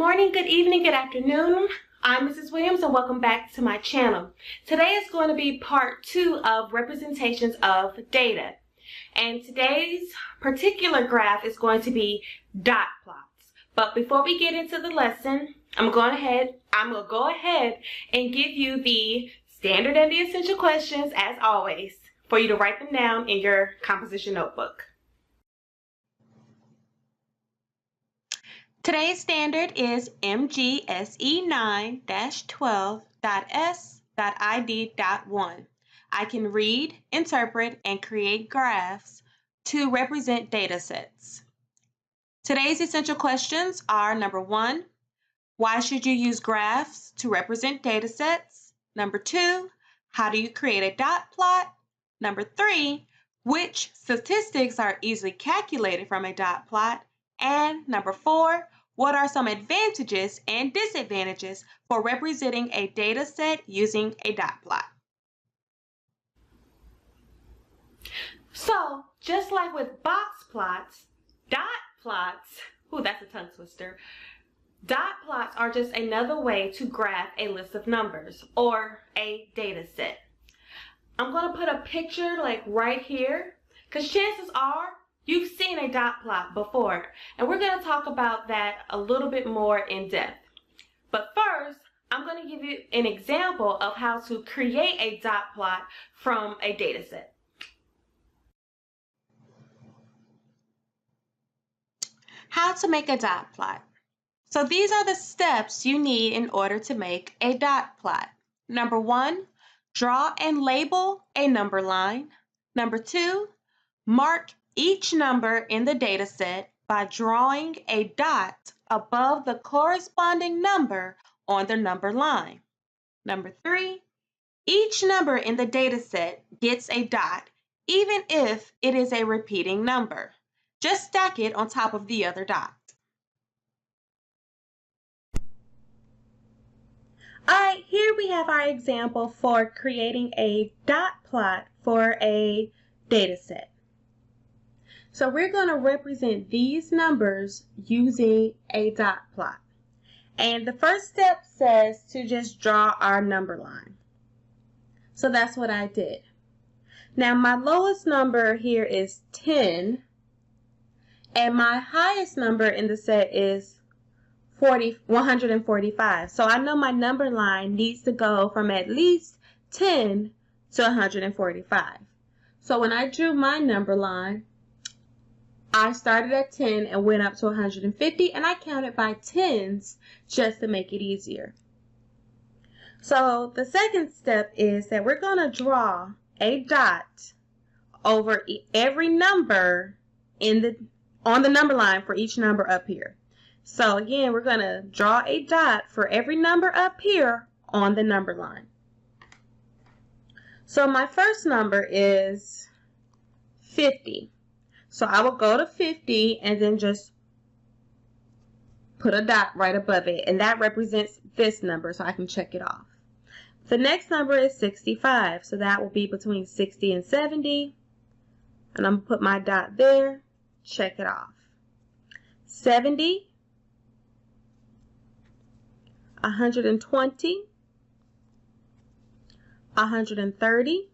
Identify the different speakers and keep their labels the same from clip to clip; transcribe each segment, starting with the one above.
Speaker 1: morning, good evening, good afternoon. I'm Mrs. Williams and welcome back to my channel. Today is going to be part 2 of representations of data. And today's particular graph is going to be dot plots. But before we get into the lesson, I'm going to go ahead and give you the standard and the essential questions as always for you to write them down in your composition notebook. Today's standard is MGSE 9-12.S.ID.1. I can read, interpret, and create graphs to represent data sets. Today's essential questions are: number 1, why should you use graphs to represent data sets? Number 2, how do you create a dot plot? Number 3, which statistics are easily calculated from a dot plot? And number 4, what are some advantages and disadvantages for representing a data set using a dot plot? So, just like with box plots, dot plots, that's a tongue twister. Dot plots are just another way to graph a list of numbers or a data set. I'm going to put a picture like right here because chances are you've seen a dot plot before, and we're going to talk about that a little bit more in depth. But first, I'm going to give you an example of how to create a dot plot from a data set. How to make a dot plot. So these are the steps you need in order to make a dot plot. Number 1, draw and label a number line. Number 2, mark each number in the data set by drawing a dot above the corresponding number on the number line. Number 3, each number in the data set gets a dot even if it is a repeating number. Just stack it on top of the other dot. Alright, here we have our example for creating a dot plot for a data set. So we're going to represent these numbers using a dot plot. And the first step says to just draw our number line. So that's what I did. Now my lowest number here is 10, and my highest number in the set is 145. So I know my number line needs to go from at least 10 to 145. So when I drew my number line, I started at 10 and went up to 150, and I counted by tens just to make it easier. So the second step is that we're going to draw a dot over every number on the number line for each number up here. So again, we're going to draw a dot for every number up here on the number line. So my first number is 50. So I will go to 50 and then just put a dot right above it, and that represents this number, so I can check it off. The next number is 65, so that will be between 60 and 70, and I'm going to put my dot there, check it off. 70, 120, 130,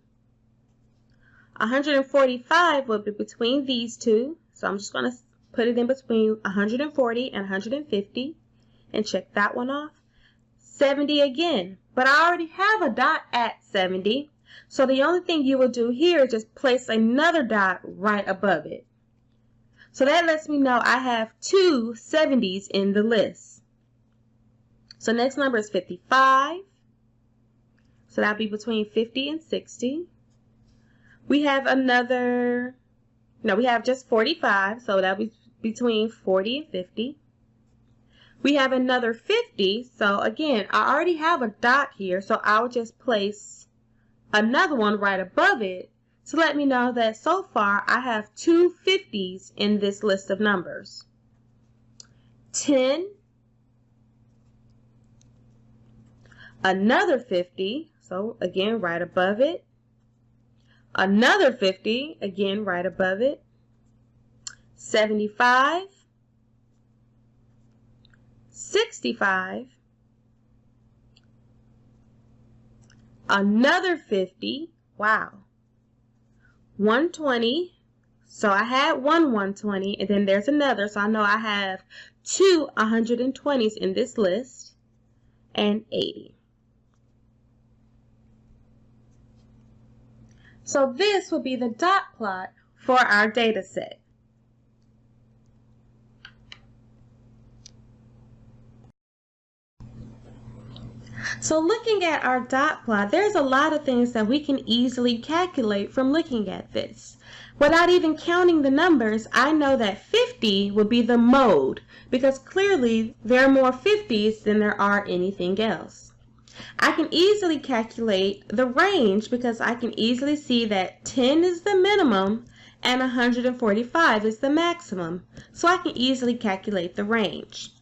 Speaker 1: 145 will be between these two, so I'm just going to put it in between 140 and 150 and check that one off. 70 again, but I already have a dot at 70, so the only thing you will do here is just place another dot right above it. So that lets me know I have 2 70s in the list. So next number is 55, so that'll be between 50 and 60. We have we have just 45, so that'll be between 40 and 50. We have another 50, so again, I already have a dot here, so I'll just place another one right above it to let me know that so far I have 2 50s in this list of numbers. 10, another 50, so again right above it. Another 50, again right above it. 75, 65, another 50, wow, 120, so I had one 120, and then there's another, so I know I have two 120s in this list, and 80. So this will be the dot plot for our data set. So looking at our dot plot, there's a lot of things that we can easily calculate from looking at this. Without even counting the numbers, I know that 50 would be the mode because clearly there are more 50s than there are anything else. I can easily calculate the range because I can easily see that 10 is the minimum and 145 is the maximum. So I can easily calculate the range.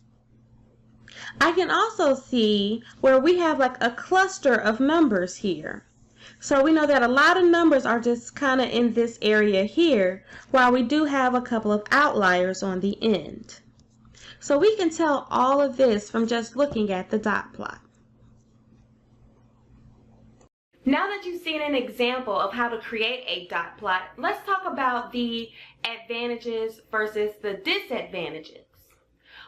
Speaker 1: I can also see where we have like a cluster of numbers here. So we know that a lot of numbers are just kind of in this area here, while we do have a couple of outliers on the end. So we can tell all of this from just looking at the dot plot. Now that you've seen an example of how to create a dot plot, let's talk about the advantages versus the disadvantages.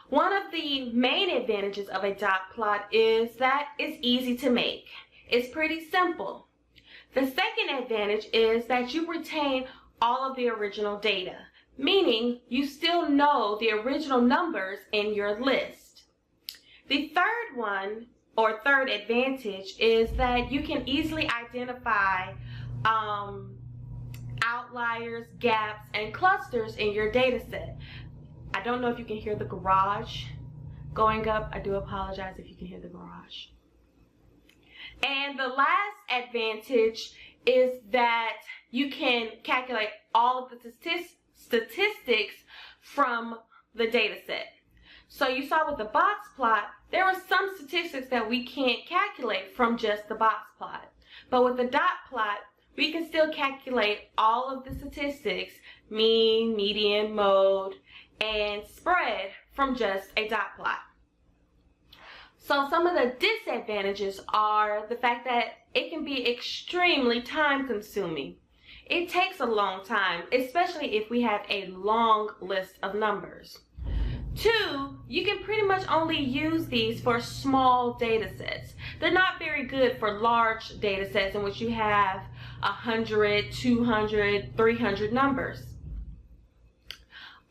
Speaker 1: One of the main advantages of a dot plot is that it's easy to make. It's pretty simple. The second advantage is that you retain all of the original data, meaning you still know the original numbers in your list. The third one, or third advantage, is that you can easily identify outliers, gaps, and clusters in your data set. I don't know if you can hear the garage going up. I do apologize if you can hear the garage. And the last advantage is that you can calculate all of the statistics from the data set. So you saw with the box plot, there are some statistics that we can't calculate from just the box plot. But with the dot plot, we can still calculate all of the statistics, mean, median, mode, and spread from just a dot plot. So some of the disadvantages are the fact that it can be extremely time consuming. It takes a long time, especially if we have a long list of numbers. 2, you can pretty much only use these for small data sets. They're not very good for large data sets in which you have 100, 200, 300 numbers.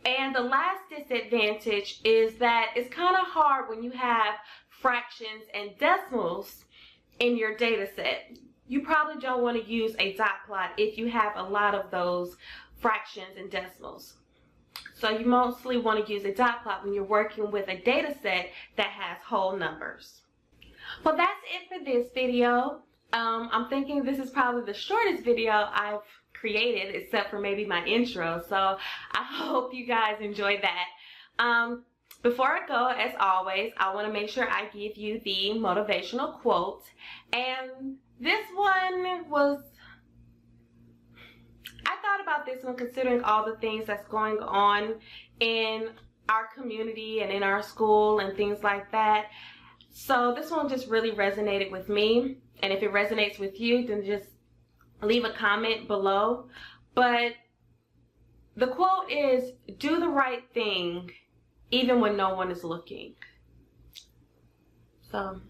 Speaker 1: And the last disadvantage is that it's kind of hard when you have fractions and decimals in your data set. You probably don't want to use a dot plot if you have a lot of those fractions and decimals. So you mostly want to use a dot plot when you're working with a data set that has whole numbers. Well, that's it for this video. I'm thinking this is probably the shortest video I've created, except for maybe my intro, so I hope you guys enjoyed that. Before I go, as always, I want to make sure I give you the motivational quote, and this one was, I thought about this one considering all the things that's going on in our community and in our school and things like that. So this one just really resonated with me, and if it resonates with you, then just leave a comment below. But the quote is, do the right thing even when no one is looking. So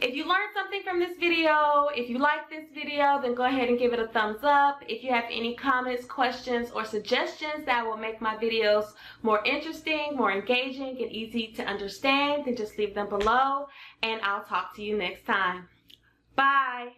Speaker 1: if you learned something from this video, if you like this video, then go ahead and give it a thumbs up. If you have any comments, questions, or suggestions that will make my videos more interesting, more engaging, and easy to understand, then just leave them below, and I'll talk to you next time. Bye.